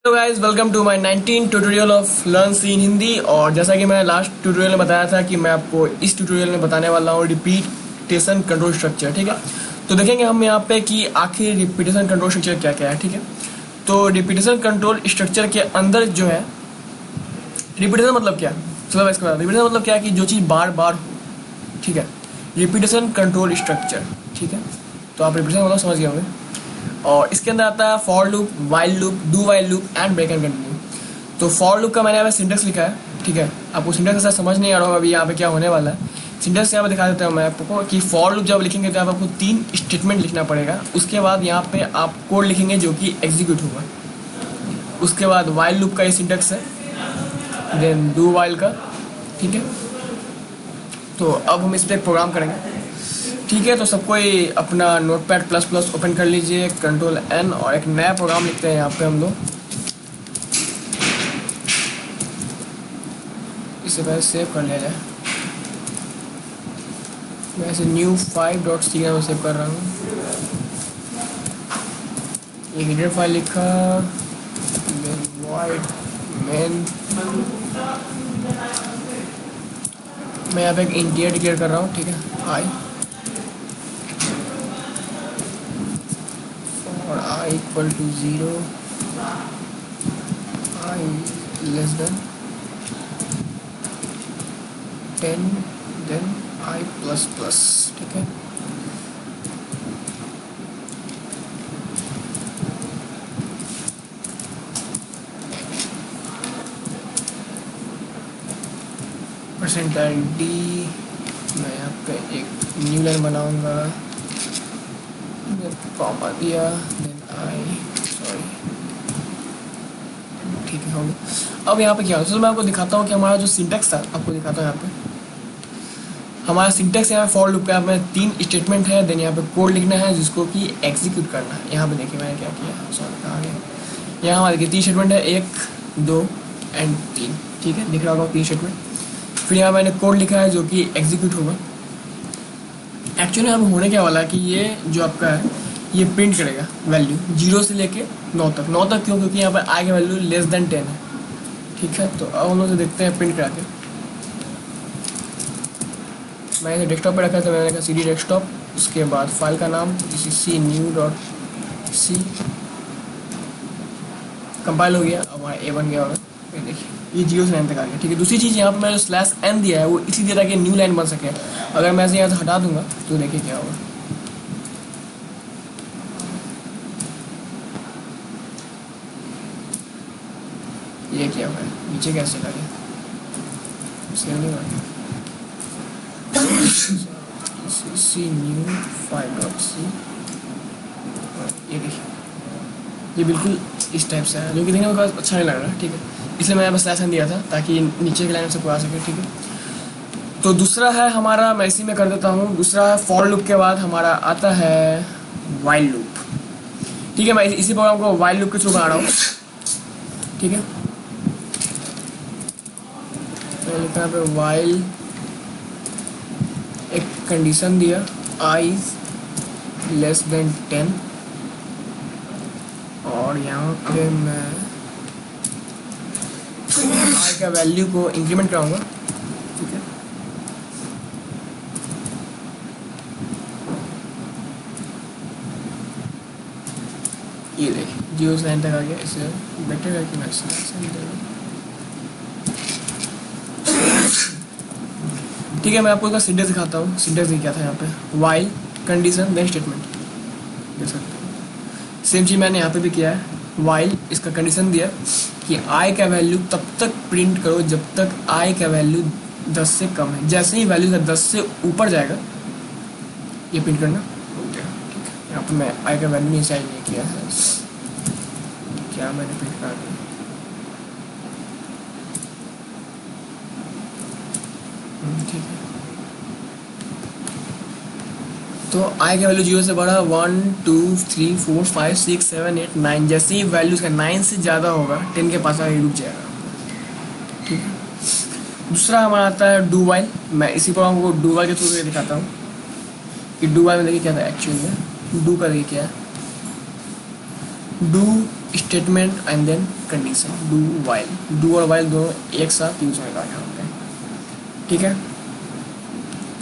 Hello guys, welcome to my 19 tutorial of learn C in Hindi. और जैसा कि मैंने लास्ट ट्यूटोरियल में बताया था कि मैं आपको इस ट्यूटोरियल में बताने वाला हूँ रिपीटेशन कंट्रोल स्ट्रक्चर। ठीक है, तो देखेंगे हम यहाँ पे कि आखिर रिपीटेशन कंट्रोल स्ट्रक्चर क्या क्या है। ठीक है, तो रिपीटेशन कंट्रोल स्ट्रक्चर के अंदर जो है, रिपीटेशन मतलब क्या, चलो इसके बाद रिपीटेशन मतलब क्या है कि जो चीज़ बार बार हो। ठीक है, रिपीटेशन कंट्रोल स्ट्रक्चर। ठीक है, तो आप रिपीटेशन मतलब समझ गए होंगे। और इसके अंदर आता है for loop, while loop, do while loop and break and continue. तो फॉर लूप का मैंने यहाँ पे सिंटेक्स लिखा है। ठीक है, आपको सिंटेक्स ऐसा समझ नहीं आ रहा होगा अभी यहाँ पे क्या होने वाला है। सिंटेक्स यहाँ पे दिखा देता हूँ मैं आपको कि फॉर लूप जब लिखेंगे तो आपको 3 स्टेटमेंट लिखना पड़ेगा। उसके बाद यहाँ पे आप कोड लिखेंगे जो कि एग्जीक्यूट होगा। उसके बाद वाइल लूप का ये सिंटेक्स है, देन डू वाइल का। ठीक है, तो अब हम इस पर एक प्रोग्राम करेंगे। ठीक है, तो सबको ये अपना नोटपैड प्लस प्लस ओपन कर लीजिए, कंट्रोल एन, और एक नया प्रोग्राम लिखते हैं यहाँ पे हम लोग। इसे पहले सेव कर लिया जाए। मैं इसे न्यू 5.c में सेव कर रहा हूँ। एक हीडर फाइल लिखा, वाइड मेन। मैं यहाँ पे एक इंटीरियर डिक्लेयर कर रहा हूँ। ठीक है, आई और i equal to 0, i less than 10, then i plus plus. ठीक है, %d। मैं यहाँ पे एक न्यू लाइन बनाऊंगा, कॉमा दिया, देन आई, सॉरी, ठीक है, हो गया। अब यहाँ पे क्या होता है, तो मैं आपको दिखाता हूँ कि हमारा जो सिंटेक्स था, आपको दिखाता हूँ यहाँ पे हमारा सिंटेक्स। यहाँ पे फॉर लूप का में 3 स्टेटमेंट है, देन यहाँ पे कोड लिखना है जिसको कि एग्जीक्यूट करना है। यहाँ पे देखिए मैंने क्या किया, सॉरी कहाँ गया, यहाँ हमारे देखिए 3 स्टेटमेंट है, 1 2 एंड 3। ठीक है, दिख रहा होगा 3 स्टेटमेंट। फिर यहाँ मैंने कोड लिखा है जो कि एग्जीक्यूट होगा। एक्चुअली यहाँ पे होने क्या वाला है कि ये जो आपका है ये प्रिंट करेगा वैल्यू 0 से लेके 9 तक। 9 तक क्यों? क्योंकि यहाँ पर आई की वैल्यू लेस देन 10 है। ठीक है, तो अब हम लोग देखते हैं प्रिंट करा के। मैंने इसे डेस्कटॉप पे रखा था, मैंने कहा CD डेस्कटॉप, उसके बाद फाइल का नाम सी new.c, कंपाइल हो गया। अब हमारा A बन गया होगा। ये देखिए ये 0 से 9 तक आ गया। ठीक है, दूसरी चीज़ यहाँ पर मैंने /n दिया है वो इसी तरह की न्यू लाइन बन सके। अगर मैं इसे यहाँ से हटा दूंगा तो देखिए क्या होगा। ये क्या हुआ है, नीचे कैसे चला गया, सेव नहीं हुआ। सी न्यू 5.c, ये देखिए ये बिल्कुल इस टाइप से है, जो कि देखने में बहुत अच्छा नहीं लग रहा। ठीक है, इसलिए मैंने बस /n दिया था ताकि नीचे की लाइन से आ सके। ठीक है, तो दूसरा है हमारा, मैं इसी में कर देता हूँ। दूसरा है फॉर लूप के बाद हमारा आता है वाइल लूप। ठीक है, मैं इसी प्रोग्राम को वाइल लूप के थ्रू बना रहा हूँ। ठीक है, तो लिखा पे वाइल, एक कंडीशन दिया i लेस देन 10, और यहाँ पे मैं i का वैल्यू को इंक्रीमेंट कराऊंगा। ठीक है, ये देखिए 0 से 9 तक आ गया। इसे बेटर है कि मैं ठीक है, मैं आपको इसका सिंटेक्स दिखाता हूँ। सिंटेक्स क्या था यहाँ पे, वाइल कंडीशन देन स्टेटमेंट, देख सकते हैं। सेम चीज़ मैंने यहाँ पे भी किया है। वाइल, इसका कंडीशन दिया कि i का वैल्यू तब तक प्रिंट करो जब तक i का वैल्यू 10 से कम है। जैसे ही वैल्यू का 10 से ऊपर जाएगा ये प्रिंट करना हो गया। ठीक है, यहाँ पर मैं i का वैल्यू नहीं साइड नहीं किया है, क्या मैंने प्रिंट करा दिया। ठीक है, तो i का वैल्यू 0 से बढ़ा 1 2 3 4 5 6 7 8 9। जैसे ही वैल्यू का 9 से ज़्यादा होगा 10 के पास आगे रुक जाएगा। ठीक है, दूसरा हमारा आता है डू वाइल। मैं इसी प्रोग्राम को डू वाइल के थ्रू दिखाता हूँ कि डू वाइल में देखिए क्या था एक्चुअली में। डू का देखिए क्या है, do statement and then condition do और वाइल दोनों एक साथ यूज होगा यहाँ पे, ठीक है।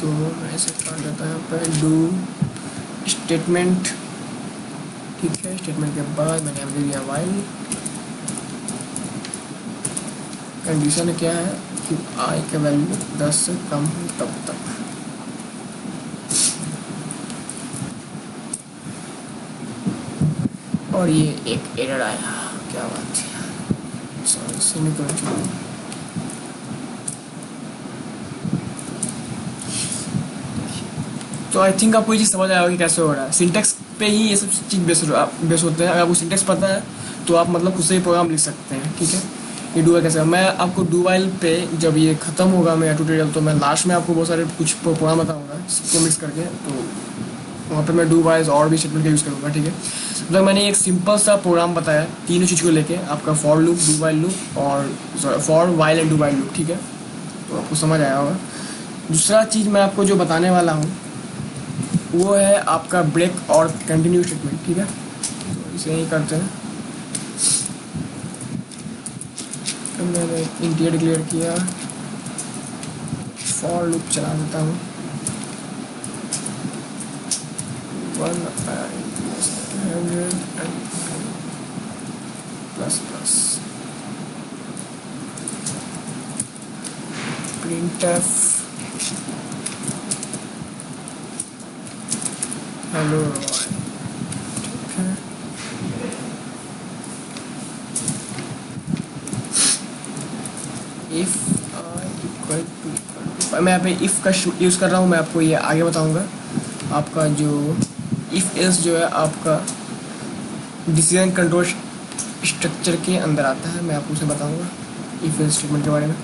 तो मैं ऐसे कर देता हूँ यहाँ पे डू स्टेटमेंट, ठीक है। स्टेटमेंट के बाद मैंने यहाँ दे दिया वाइल, कंडीशन क्या है कि आई का वैल्यू 10 से कम हो तब तक। और ये एक एरर आया, क्या बात है, सॉरी सेमीकोलन। तो आई थिंक आपको ये चीज़ समझ आएगा कि कैसे हो रहा है। सिंटेक्स पे ही ये सब चीज़ बेस होते हैं। अगर आपको सिंटेक्स पता है तो आप मतलब खुद से ही प्रोग्राम लिख सकते हैं, ठीक है। ये डू वाइल कैसे, मैं आपको डू वाइल पे जब ये ख़त्म होगा मेरा ट्यूटोरियल तो मैं लास्ट में आपको बहुत सारे कुछ प्रोग्राम बताऊँगा इसको मिक्स करके, तो वहाँ पे मैं डू वाइल और भी स्टेटमेंट का यूज़ करूँगा, ठीक है। मतलब मैंने एक सिंपल सा प्रोग्राम बताया तीनों चीज़ को लेके, आपका for loop, do while loop और for while and do while loop, ठीक है। तो आपको समझ आया होगा। दूसरा चीज़ मैं आपको जो बताने वाला हूँ वो है आपका ब्रेक और कंटिन्यू स्टेटमेंट, ठीक है। तो इसे ही करते हैं। तो मैंने इंटीजर डिक्लेयर किया, फॉर लूप चला देता हूँ, 100 plus plus printf hello Roy, ठीक है। इफ आई इक्वल टू, मैं यहाँ पे इफ का यूज़ कर रहा हूँ, मैं आपको ये आगे बताऊँगा। आपका जो इफ एल्स जो है आपका डिसीजन कंट्रोल स्ट्रक्चर के अंदर आता है, मैं आपको उसे बताऊँगा इफ एल्स स्टेटमेंट के बारे में।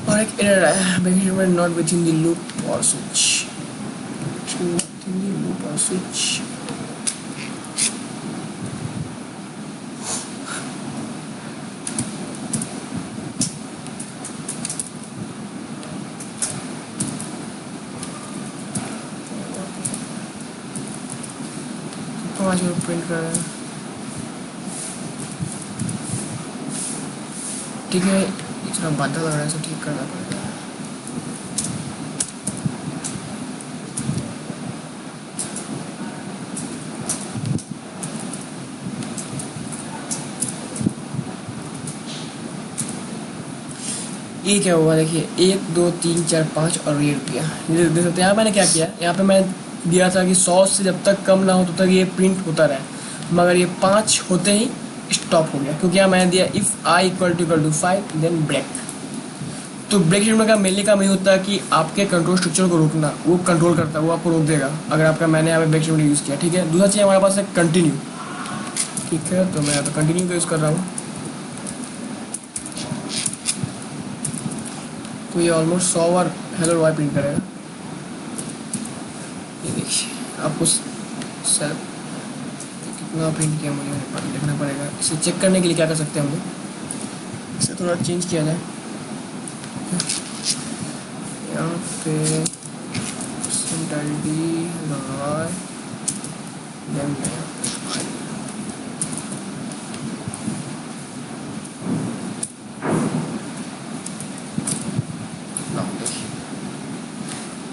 और एक एरर है, basically not within the loop और switch, not in the loop और स्विच। आज प्रिंट कर रहे हैं, ठीक है। इतना बाधा लग रहा है, इसे ठीक करना पड़ेगा। ये क्या हुआ, देखिए 1 2 3 4 5 और ये रुक गया। ये देख सकते हैं। यहाँ मैंने क्या किया, यहाँ पे मैं दिया था कि 100 से जब तक कम ना हो तब तक ये प्रिंट होता रहे, मगर ये 5 होते ही स्टॉप हो गया, क्योंकि यहाँ मैंने दिया if I equal to 5 then break. तो ब्रेक स्टेटमेंट का मेनली काम ये होता है कि आपके कंट्रोल स्ट्रक्चर को रोकना, वो कंट्रोल करता है, वो आपको रोक देगा अगर आपका मैंने यहाँ पे ब्रेक स्टेटमेंट यूज़ किया, ठीक है। दूसरा चीज़ हमारे पास है कंटिन्यू, ठीक है। तो मैं यहाँ पे कंटिन्यू का यूज़ कर रहा हूँ। तो ये almost 100 bar hello why print करेगा। ये देखिए आपको शायद कितना प्रिंट किया मुझे देखना पड़ेगा। इसे चेक करने के लिए क्या कर सकते हैं हम लोग, इसे थोड़ा चेंज किया जाए। यहाँ पे देखिए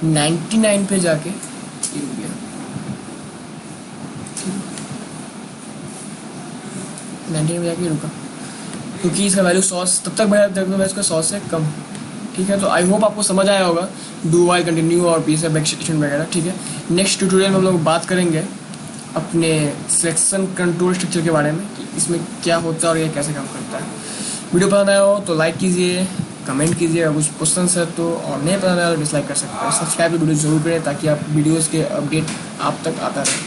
99 पे जाके ये हो गया, 99 पे जाके रुका, क्योंकि इसका वैल्यू 100 तब तक बढ़ा जब मैं इसका 100 से कम, ठीक है। तो आई होप आपको समझ आया होगा डू वाइल कंटिन्यू और पीछे बैक स्टेटमेंट वगैरह, ठीक है। नेक्स्ट ट्यूटोरियल में हम लोग बात करेंगे अपने सिलेक्शन कंट्रोल स्ट्रक्चर के बारे में कि इसमें क्या होता है और ये कैसे काम करता है। वीडियो पसंद आया हो तो लाइक कीजिए, कमेंट कीजिए, अगर कुछ क्वेश्चन है तो, और नहीं पसंद आया तो डिसलाइक कर सकते हैं। सब्सक्राइब वीडियो जरूर करें ताकि आप वीडियोज़ के अपडेट आप तक आता रहे।